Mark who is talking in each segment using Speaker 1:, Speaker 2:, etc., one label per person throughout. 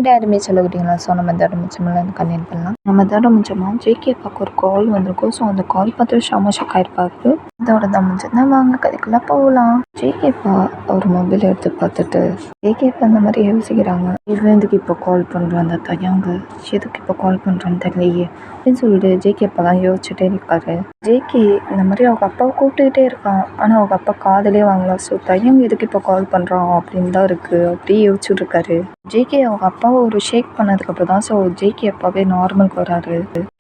Speaker 1: யாருமே சொல்லிக்கிட்டீங்களா? ஸோ நம்ம இதோட மிச்சமெல்லாம் வந்து கண்டினியூ பண்ணலாம். நம்ம இதோட மிச்சமாக ஜேகே பார்க்க ஒரு கால் வந்திருக்கும். ஸோ அந்த கால் பார்த்து செம ஷாக் ஆயிருப்பாரு. இதோட தான் முடிஞ்சதுன்னா வாங்க கதைக்குள்ள போகலாம். ஜேகேப்பா அவர் மொபைல் எடுத்து பார்த்துட்டு ஜேகேப்பா அந்த மாதிரி யோசிக்கிறாங்க. இவன் எதுக்கு இப்போ கால் பண்ணுறான் அந்த தயாங்க, எதுக்கு இப்போ கால் பண்ணுறான்னு தெரியலையே அப்படின்னு சொல்லிட்டு ஜேகேப்பா தான் யோசிச்சுட்டே இருக்காரு. ஜேகே இந்த மாதிரி அவங்க அப்பாவை கூப்பிட்டுக்கிட்டே இருக்கான். ஆனால் அவங்க அப்பா காதலே வாங்கலாம். ஸோ தயாங்க எதுக்கு இப்போ கால் பண்ணுறான் அப்படின்னு தான் இருக்குது. அப்படியே யோசிச்சுட்டு இருக்காரு. ஜேகே அவங்க அப்பாவை ஒரு ஷேக் பண்ணதுக்கப்புறம் தான் ஸோ ஜேகே அப்பாவே நார்மலுக்கு வராரு.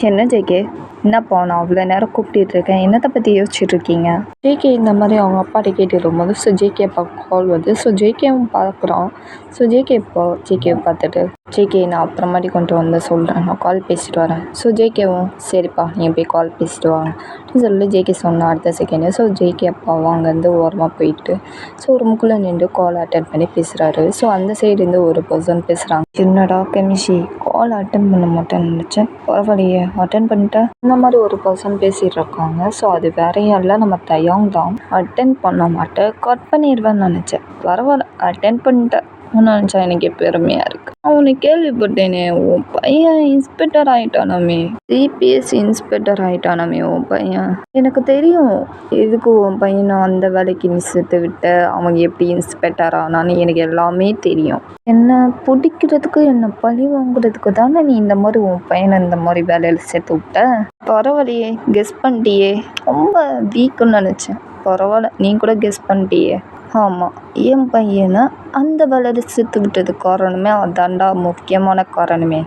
Speaker 1: என்ன ஜேகே, என்னப்பா நான் அவ்வளோ நேரம் கூப்பிட்டு இருக்கேன், என்னத்தை பற்றி யோசிச்சுட்டு இருக்கீங்க? ஜேகே இந்த மாதிரி அவங்க அப்பாட்ட கேட்டு இருக்கும்போது ஸோ ஜேகே அப்பா கால் வருது. ஸோ ஜேகேவும் பார்க்குறான். ஸோ ஜேகேவை பார்த்துட்டு ஜேகே நான் அப்புறமாட்டி கொண்டு வந்து சொல்கிறேன், நான் கால் பேசிட்டு வரேன். ஸோ ஜேகேவும் சரிப்பா நீ போய் கால் பேசிட்டு வாங்க அப்படின்னு சொல்லிட்டு ஜேகே சொன்ன அடுத்த செகண்டு ஸோ ஜேகே அப்பாவும் அங்கேருந்து ஓரமாக போயிட்டு ஸோ ரூமுக்குள்ளே நின்று கால் அட்டன் பண்ணி பேசுகிறாரு. ஸோ அந்த சைடுலேருந்து ஒரு பர்சன் பேசுகிறாங்க. என்னடா கெமிஷி கால் அட்டன் பண்ண மாட்டேன்னு நினச்சேன், பரவாயில்லையே அட்டன் பண்ணிட்டேன். இந்த மாதிரி ஒரு பர்சன் பேசிகிட்டு இருக்காங்க. ஸோ அது வேறையும் இல்லை, நம்ம தயாங் தான். அட்டன் பண்ண மாட்டேன், கட் பண்ணிடுவேன்னு நினச்சேன், பரவாயில்ல அட்டன் பண்ணிட்டேன் நினச்சா எனக்கு பெருமையாக இருக்குது. அவனை கேள்விப்பட்டேனே, உன் பையன் இன்ஸ்பெக்டர் ஆகிட்டானாமே, சிபிஎஸ் இன்ஸ்பெக்டர் ஆகிட்டானாமே உன் பையன். எனக்கு தெரியும் எதுக்கு உன் பையனை அந்த வேலைக்கு நீ சேர்த்து விட்ட, அவன் எப்படி இன்ஸ்பெக்டர் ஆனான்னு எனக்கு எல்லாமே தெரியும். என்னை பிடிக்கிறதுக்கு என்னை பழி வாங்குறதுக்கு தானே நீ இந்த மாதிரி உன் பையனை இந்த மாதிரி வேலையில் சேர்த்து விட்ட. பரவாயில்லையே கெஸ் பண்ணிட்டியே, ரொம்ப வீக்குன்னு நினச்சேன், பரவாயில்ல நீ கூட கெஸ் பண்ணிட்டியே. ஆமாம், என் பையனை அந்த வேலையில் சேர்த்து விட்டது காரணமே அதாண்டா, முக்கியமான காரணமே.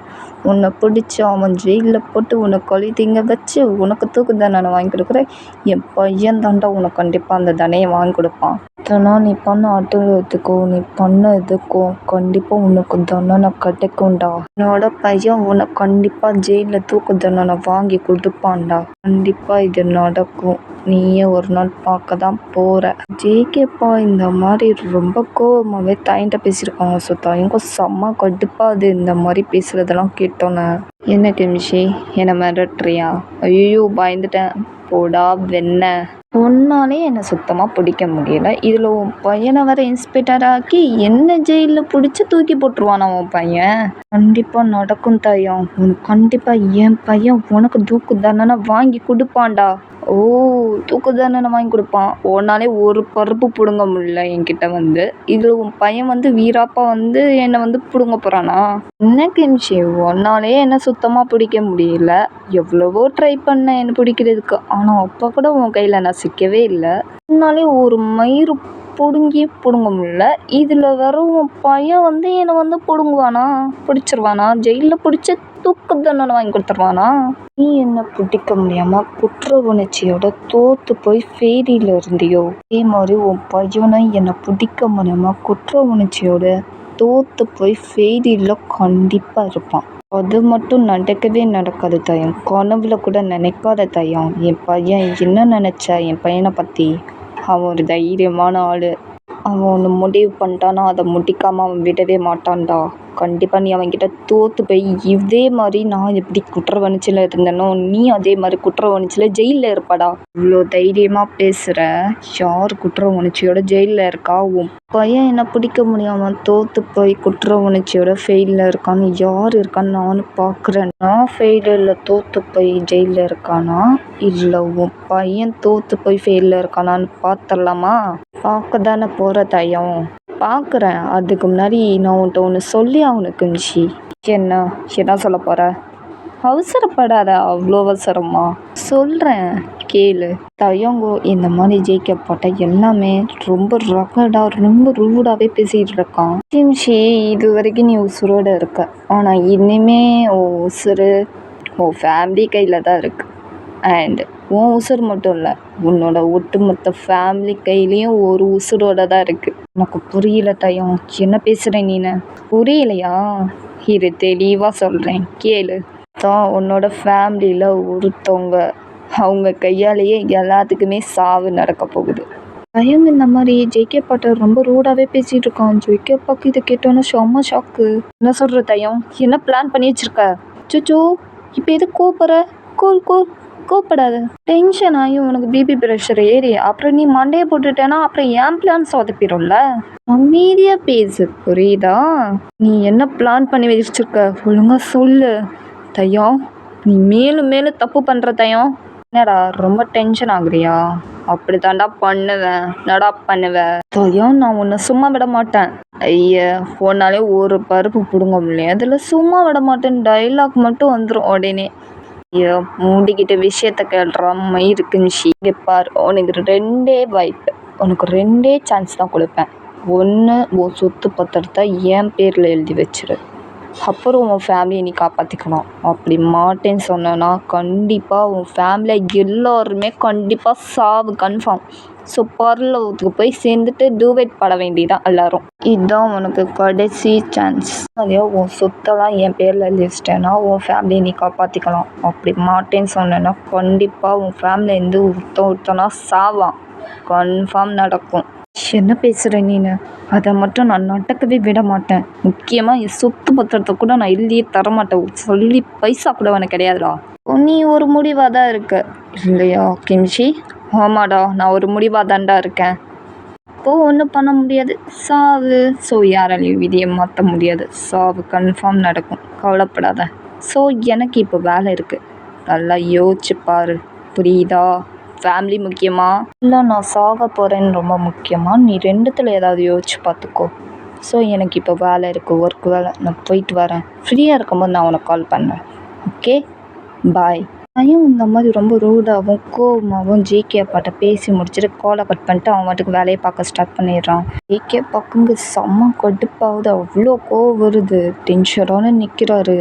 Speaker 1: உன்னை பிடிச்சி அவன் ஜெயிலில் போட்டு உன்னை கொலை திங்க வச்சு உனக்கு தூக்கு தண்டனை வாங்கி கொடுக்குறேன். என் பையன் தாண்டா உனக்கு கண்டிப்பாக அந்த தண்டனையை வாங்கி கொடுப்பான். ஆனால் நீ பண்ண அட்டூழியத்துக்கோ நீ பண்ண இதுக்கோ கண்டிப்பாக உனக்கு தண்டனை கிடைக்கும்டா. என்னோட பையன் உனக்கு கண்டிப்பாக ஜெயிலில் தூக்கு தண்டனை வாங்கி கொடுப்பான்டா. கண்டிப்பாக இது நடக்கும், நீயே ஒரு நாள் பார்க்க தான் போகிற. ஜேகேப்பா இந்த மாதிரி ரொம்ப கோவமாகவே தாயிட்ட பேசியிருக்காங்க. ஸோ தாயங்க செம்ம கடுப்பாக அது இந்த மாதிரி பேசுகிறதெல்லாம் கேட்டோன்னே. என்ன கெமிஷி என்னை மிரட்டுறியா? ஐயோ பயந்துட்டேன், போடா வெண்ண, உன்னாலே என்னை சுத்தமாக பிடிக்க முடியல, இதில் உன் பையனை வர இன்ஸ்பெக்டர் ஆக்கி என்ன ஜெயிலில் பிடிச்சி தூக்கி போட்டுருவானா உன் பையன்? கண்டிப்பாக நடக்கும் தாயம், உனக்கு கண்டிப்பாக என் பையன் உனக்கு தூக்கு தண்டனை வாங்கி கொடுப்பான்டா. ஓ தூக்கு தண்டனை வாங்கி கொடுப்பான், உன்னாலே ஒரு பருப்பு பிடுங்க முடியல என்கிட்ட வந்து, இதில் உன் பையன் வந்து வீராப்பா வந்து என்னை வந்து பிடுங்க போகிறானா? என்ன கெமிஷி உன்னாலே என்னை சுத்தமாக பிடிக்க முடியல, எவ்வளவோ ட்ரை பண்ணேன் என்னை பிடிக்கிறதுக்கு, ஆனால் அப்போ கூட உன் கையில் நான் சிக்கவே இல்லை. உன்னாலே ஒரு மயிறு பிடுங்க முடியல, இதில் வர உன் பையன் வந்து என்னை வந்து பிடுங்குவானா, பிடிச்சிருவானா, ஜெயிலில் பிடிச்சி தூக்கு தண்டனை வாங்கி கொடுத்துருவானா? நீ என்ன பிடிக்க முடியாமல் குற்ற உணர்ச்சியோட தோற்று போய் ஃபெயிலில் இருந்தியோ, அதே மாதிரி உன் பையனை என்னை பிடிக்க முடியாமல் குற்ற உணர்ச்சியோட தோற்று போய் ஃபெயிலில் கண்டிப்பாக இருப்பான். அது மட்டும் நடக்கவே நடக்காது தாயம், கனவுல கூட நினைக்காத தாயம். என் பையன் என்ன நினச்சா என் பையனை பற்றி? அவன் ஒரு தைரியமான ஆள், அவன் ஒன்று முடிவு பண்ணிட்டானா அதை முடிக்காமல் அவன் விடவே மாட்டான்டா. கண்டிப்பாக நீ அவன்கிட்ட தோற்று போய் இதே மாதிரி நான் எப்படி குற்ற உணர்ச்சியில் இருந்தேனோ நீ அதே மாதிரி குற்ற உணர்ச்சியில் ஜெயிலில் இருப்பாடா. இவ்வளோ தைரியமாக பேசுகிற, யார் குற்ற உணர்ச்சியோட ஜெயிலில் இருக்கா? உன் பையன் என்ன பிடிக்க முடியாமல் தோற்று போய் குற்ற உணர்ச்சியோட ஃபெயிலில் இருக்கான்னு யார் இருக்கான்னு நானும் பார்க்குறேன். நான் ஃபெயிலில் தோற்று போய் ஜெயிலில் இருக்கானா இல்லை உன் பையன் தோற்று போய் ஃபெயிலில் இருக்கானான்னு பார்த்துடலாமா? பார்க்க தானே போகிற தாயம், பார்க்குறேன். அதுக்கு முன்னாடி நான் உன்கிட்ட ஒன்று சொல்லி அவனுக்கு கெமிஷி. என்ன சொல்ல போகிற? அவசரப்படாத, அவ்வளோ அவசரமா? சொல்கிறேன் கேளு. தயங்கோ இந்த மாதிரி ஜெயிக்க போட்ட எல்லாமே ரொம்ப ரகடாக ரொம்ப ரூடாகவே பேசிகிட்டு இருக்கான். கெமிஷி இது வரைக்கும் நீ உசுரோடு இருக்க, ஆனால் இனிமே உன் உசுறு உன் ஃபேமிலி கையில் தான் இருக்குது. அண்ட் உன் உசுர் மட்டும் இல்லை, உன்னோட ஒட்டுமொத்த ஃபேமிலி கையிலையும் ஒரு உசுரோட தான் இருக்குது. உனக்கு புரியல தயம், என்ன பேசுகிற நீனு? புரியலையா? இது தெளிவாக சொல்கிறேன் கேளு. தான் உன்னோட ஃபேமிலியில் ஒருத்தவங்க, அவங்க கையாலேயே எல்லாத்துக்குமே சாவு நடக்க போகுது. தயங்க இந்த மாதிரி ஜேகே பாட்ட ரொம்ப ரூடாகவே பேசிகிட்டு இருக்கான். ஜேகே அப்பாவுக்கு இதை கேட்டோன்னா செம்ம ஷாக்கு. என்ன சொல்கிற தயம், என்ன பிளான் பண்ணி வச்சுருக்க? சுச்சோ இப்போ எது கூப்பிட்ற? Cool cool கூப்பிடாத. டென்ஷன் ஆகி உனக்கு பிபி ப்ரெஷர் ஏறி அப்புறம் நீ மண்டையை போட்டுட்டேன்னா அப்புறம் ஏன் பிளான் சொதப்பிடும்ல. அமைதியா பேசு புரியுதா? நீ என்ன பிளான் பண்ணி வச்சிருக்க ஒழுங்கா சொல்லு. தயம், நீ மேலும் மேலும் தப்பு பண்ற தயம். என்னடா ரொம்ப டென்ஷன் ஆகுறியா? அப்படி தாண்டா பண்ணுவேன். என்னடா பண்ணுவேன் தயம்? நான் உன்னை சும்மா விட மாட்டேன். ஐயா, உன்னாலே ஒரு பருப்பு பிடுங்க முடியல, அதில் சும்மா விட மாட்டேன் டைலாக் மட்டும் வந்துடும் உடனே. ஐயோ, மூடிக்கிட்டு விஷயத்த கேள்ற மயிருக்கு நிஷி. இங்கே பார், உனக்கு 2 வாய்ப்பு, உனக்கு 2 சான்ஸ் தான் கொடுப்பேன். ஒன்று, உன் சொத்து பத்திரத்தை என் பேரில் எழுதி வச்சிரு. அப்புறம் உன் ஃபேமிலியை நீ காப்பாற்றிக்கணும். அப்படி மாட்டேன்னு சொன்னேன்னா கண்டிப்பாக உன் ஃபேமிலியில் எல்லோருமே கண்டிப்பாக சாவு கன்ஃபார்ம். ஸோ பரலோகத்துக்கு போய் சேர்ந்துட்டு டூவேட் பாட வேண்டியதான் எல்லாரும். இதுதான் உனக்கு கடைசி சான்ஸ். அதையோ உன் சொத்தெல்லாம் என் பேரில் எழுதிச்சிட்டேன்னா உன் ஃபேமிலியை நீ காப்பாற்றிக்கலாம். அப்படி மாட்டேன்னு சொன்னேன்னா கண்டிப்பாக உன் ஃபேமிலியிலேருந்து ஒருத்தனா சாவான். கன்ஃபார்ம் நடக்கும். என்ன பேசுகிற நீனு? அதை மட்டும் நான் நடக்கவே விட மாட்டேன். முக்கியமாக என் சொத்து பத்திரத்தை கூட நான் எழுதியே தரமாட்டேன். சொல்லி பைசா கூட உனக்கு கிடையாதுடா. நீ ஒரு முடிவாக தான் இருக்க இல்லையா கிம்ஷி? ஆமாடா, நான் ஒரு முடிவாக தான்டா இருக்கேன். இப்போது ஒன்றும் பண்ண முடியாது, சாவு. ஸோ யாராலையும் விதியை மாற்ற முடியாது. சாவு கன்ஃபார்ம் நடக்கும், கவலைப்படாத. ஸோ எனக்கு இப்போ வேலை இருக்குது, நல்லா யோசிச்சு பாரு புரியுதா? ஃபேமிலி முக்கியமா இல்லை நான் சாக போகிறேன்னு ரொம்ப முக்கியமா? நீ 2த்தில் ஏதாவது யோசிச்சு பார்த்துக்கோ. ஸோ எனக்கு இப்போ வேலை இருக்குது, ஒர்க் வேலை. நான் போயிட்டு வரேன். ஃப்ரீயாக இருக்கும்போது நான் உனக்கு கால் பண்ணேன். ஓகே, பாய். பையன் இந்த மாதிரி ரொம்ப ரூடாகவும் கோவமாகவும் ஜேகே அப்பாட்ட பேசி முடிச்சுட்டு காலை கட் பண்ணிட்டு அவன் வாட்டுக்கு வேலையை பார்க்க ஸ்டார்ட் பண்ணிடுறான். ஜேகே பக்கங்க செம்ம கடுப்பாகுது, அவ்வளோ கோவம் வருது. டென்ஷனோட நிற்கிறாரு.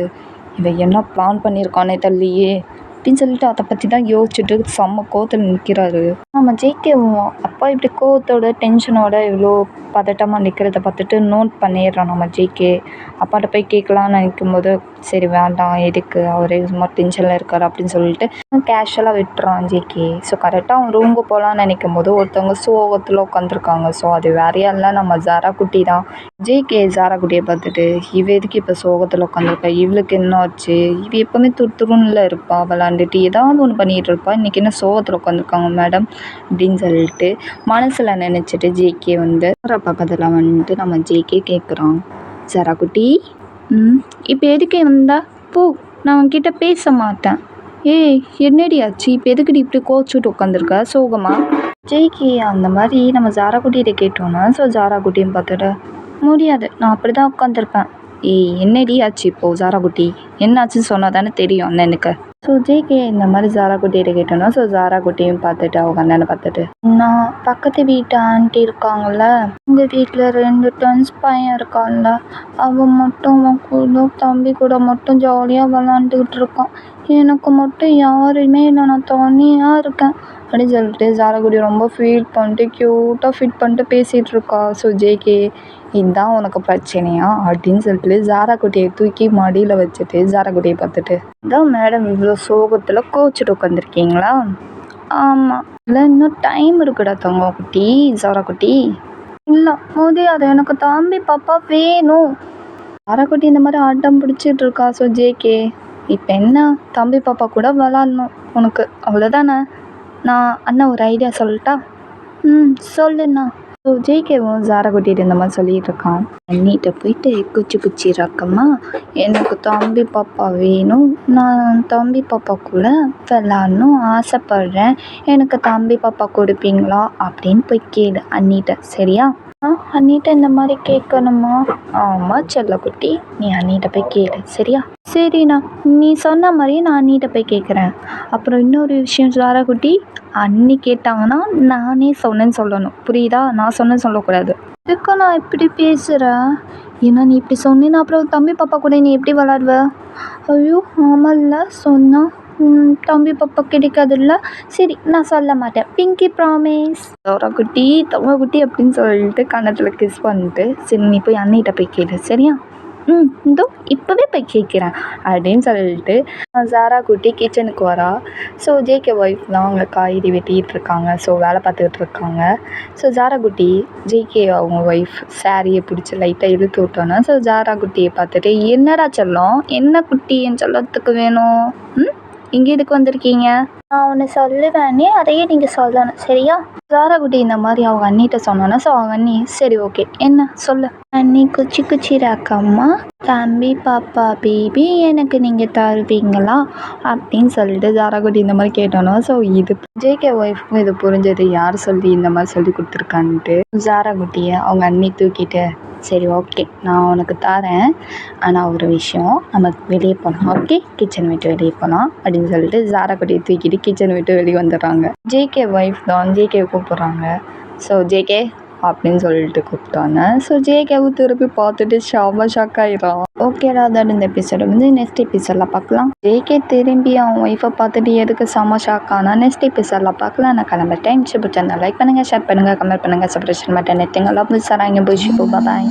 Speaker 1: இவன் என்ன பிளான் பண்ணியிருக்கானே தள்ளியே அப்படின்னு சொல்லிட்டு அதை பற்றி தான் யோசிச்சுட்டு செம்ம கோவத்தில் நிற்கிறாரு. நம்ம ஜேகே அப்பா இப்படி கோவத்தோட டென்ஷனோட இவ்வளோ பதட்டமாக நிற்கிறத பார்த்துட்டு நோட் பண்ணிடுறான் நம்ம ஜேகே. அப்பாட்ட போய் கேட்கலான்னு நினைக்கும் போது சரி வேண்டாம், எதுக்கு அவரே சும்மா டென்ஷனில் இருக்கார் அப்படின்னு சொல்லிட்டு கேஷுவலாக விட்டுறான் ஜேகே. ஸோ கரெக்டாக அவன் ரூமுக்கு போகலான்னு நினைக்கும் போது ஒருத்தவங்க சோகத்தில் உட்காந்துருக்காங்க. ஸோ அது வேறையா இல்லை, நம்ம ஜாரா குட்டி தான். ஜேகே ஜாரா குட்டியை பார்த்துட்டு இவ எதுக்கு இப்போ சோகத்தில் உட்காந்துருக்கா, இவளுக்கு என்ன ஆச்சு, இவ எப்போவுமே துருத்துருன்னு இருப்பா, விளாண்டுட்டு ஏதாவது ஒன்று பண்ணிகிட்டு இருப்பா, இன்றைக்கி என்ன சோகத்தில் உட்காந்துருக்காங்க மேடம் அப்படின்னு சொல்லிட்டு மனசில் நினச்சிட்டு ஜேகே வந்து பக்கத்தில் வந்துட்டு நம்ம ஜேகே கேட்குறான். ஜாரா குட்டி, இப்போ எதுக்கே வந்தா? போ, நான் உன்கிட்ட பேச மாட்டேன். ஏய் என்னடி ஆச்சு, இப்போ எதுக்குடி இப்படி கோச்சுட்டு உட்காந்துருக்க சோகமா? ஜேகே அந்த மாதிரி நம்ம ஜாரா குட்டிகிட்ட கேட்டோன்னா ஸோ ஜாரா குட்டியும் பார்த்துட்டு முடியாது, நான் அப்படி தான் உட்காந்துருப்பேன். ஏய் என்னடி ஆச்சு இப்போது ஜாரா குட்டி, என்ன ஆச்சுன்னு சொன்னால் தானே தெரியும் அண்ணனுக்கு. ஸோ ஜேகே இந்த மாதிரி ஜாரா குட்டிகிட்ட கேட்டோன்னா ஸோ ஜாரா குட்டியும் பார்த்துட்டு அவங்க அண்ணனை பார்த்துட்டு, நான் பக்கத்து வீட்டு ஆண்டி இருக்காங்கள்ல, உங்கள் வீட்டில் 2 டன்ஸ் பையன் இருக்கான்ல, அவன் மட்டும் அவன் கூட தம்பி கூட மட்டும் ஜாலியாக விளாண்டுக்கிட்டு இருக்கான். எனக்கு மட்டும் யாருமே இல்லை, நான் தனியாக இருக்கேன் அப்படின்னு சொல்லிட்டு ஜாரா குட்டி ரொம்ப ஃபீல் பண்ணிட்டு க்யூட்டாக ஃபிட் பண்ணிட்டு பேசிகிட்டு இருக்கா. ஸோ ஜேகே, இதுதான் உனக்கு பிரச்சனையா அப்படின்னு சொல்லிட்டு ஜாரா குட்டியை தூக்கி மடியில் வச்சுட்டு ஜாரா குட்டியை பார்த்துட்டு, இதான் மேடம் இவ்வளோ சோகத்தில் கோச்சிட்டு உட்காந்துருக்கீங்களா? ஆமாம், இல்லை இன்னும் டைம் இருக்குடா தங்க குட்டி, ஜாரா குட்டி. இல்லை முடியாது, எனக்கு தம்பி பாப்பா வேணும். ஜாரா குட்டி இந்த மாதிரி ஆட்டம் பிடிச்சிட்டு இருக்கா. ஸோ ஜேகே, இப்போ என்ன, தம்பி பாப்பா கூட விளாட்ணும் உனக்கு, அவ்வளோதானே? நான் அண்ணன் ஒரு ஐடியா சொல்லட்டா? சொல்லுண்ணா. ஸோ ஜேகேவும் ஜாரா குட்டிகிட்ட இந்த மாதிரி சொல்லிகிட்டு இருக்கான். அண்ணிகிட்ட போயிட்டு குச்சி ரக்கம்மா, எனக்கு தம்பி பாப்பா வேணும், நான் தம்பி பாப்பா கூட விளாட்ணும் ஆசைப்பட்றேன், எனக்கு தம்பி பாப்பா கொடுப்பீங்களா அப்படின்னு போய் கேளு அண்ணிகிட்ட, சரியா? அண்ணிகிட்ட இந்த மாதிரி கேட்கணுமா? ஆமாம் செல்லக்குட்டி, நீ அண்ணிகிட்ட போய் கேளு சரியா? சரிண்ணா, நீ சொன்ன மாதிரியே நான் அண்ணிகிட்ட போய் கேட்குறேன். அப்புறம் இன்னொரு விஷயம் ஜாரா குட்டி, அண்ணி கேட்டாங்கன்னா நானே சொன்னேன்னு சொல்லணும் புரியுதா? நான் சொன்னேன்னு சொல்லக்கூடாது. இதுக்கு நான் இப்படி பேசுகிறேன், ஏன்னா நீ இப்படி சொன்னீன்னா அப்புறம் தம்பி பாப்பா கூட நீ எப்படி விளாடுவ? ஐயோ ஆமாம்ல, சொன்னால் தம்பி பாப்பா கிடைக்காதுல்ல. சரி நான் சொல்ல மாட்டேன், பிங்கி ப்ராமிஸ். ஜாரா குட்டி தங்க குட்டி அப்படின்னு சொல்லிட்டு கன்னத்தில் கிஸ் பண்ணிட்டு, சரி நீ போய் அண்ணிகிட்ட போய் கேளு சரியா? இதோ இப்போவே போய் கேட்குறேன் அப்படின்னு சொல்லிட்டு ஜாரா குட்டி கிச்சனுக்கு வரா. ஸோ ஜேகே ஒய்ஃப்லாம் அவங்க காய்கறி வெட்டிகிட்டு இருக்காங்க. ஸோ வேலை பார்த்துக்கிட்டு இருக்காங்க. ஸோ ஜாரா குட்டி ஜேகே அவங்க ஒய்ஃப் சாரியை பிடிச்சி லைட்டாக இழுத்து விட்டோன்னா ஸோ ஜாரா குட்டியை பார்த்துட்டு, என்னடா செல்லம், என்ன குட்டி என் செல்லத்துக்கு வேணும்? இங்கே எதுக்கு வந்திருக்கீங்க? நான் ஒன்று சொல்லுவேனே அதையே நீங்கள் சொல்லணும் சரியா? ஜாராகுட்டி இந்த மாதிரி அவங்க அண்ணிட்ட சொன்னோன்னா ஸோ அவங்க அண்ணி சரி ஓகே என்ன சொல்லு. அண்ணி குச்சி குச்சி ராக்கம்மா தம்பி பாப்பா பேபி எனக்கு நீங்கள் தருவீங்களா அப்படின்னு சொல்லிட்டு ஜாராகுட்டி இந்த மாதிரி கேட்டோன்னா ஸோ இது ஜேகே ஒய்ஃப்க்கும் இது புரிஞ்சது யார் சொல்லி இந்த மாதிரி சொல்லி கொடுத்துருக்கான்ட்டு ஜாராகுட்டியை அவங்க அண்ணி தூக்கிட்டு சரி ஓகே நான் உனக்கு தரேன், ஆனால் ஒரு விஷயம் நம்ம வெளியே போகலாம் ஓகே, கிச்சன் விட்டு வெளியே போகலாம் அப்படின்னு சொல்லிட்டு ஜாராகுட்டியை தூக்கிட்டு கிச்சன் விட்டு வெளியே வந்துடுறாங்க. ஜேகே ஒய்ஃப் தான் ஜேகே கூப்பிட்றாங்க. ஸோ ஜேகே அப்படின்னு சொல்லிட்டு கூப்பிட்டாங்க. ஸோ ஜேகேவும் திருப்பி பார்த்துட்டு ஷாக் ஆகிடும். ஓகேடா, அதோட இந்த எபிசோடு வந்து நெக்ஸ்ட் எபிசோடில் பார்க்கலாம். ஜேகே திரும்பி அவன் ஒய்ஃபை பார்த்துட்டு எதுக்கு செம்ம ஷாக் ஆனால் நெக்ஸ்ட் எபிசோடில் பார்க்கலாம். நான் கிளம்ப டைம் பிடிச்சிருந்தா லைக் பண்ணுங்கள், ஷேர் பண்ணுங்கள், கமெண்ட் பண்ணுங்கள், சப்ஸ்கிரைப் பட்டன் நெட்டுங்க. லவ் சார் அங்கே போய் பாய்.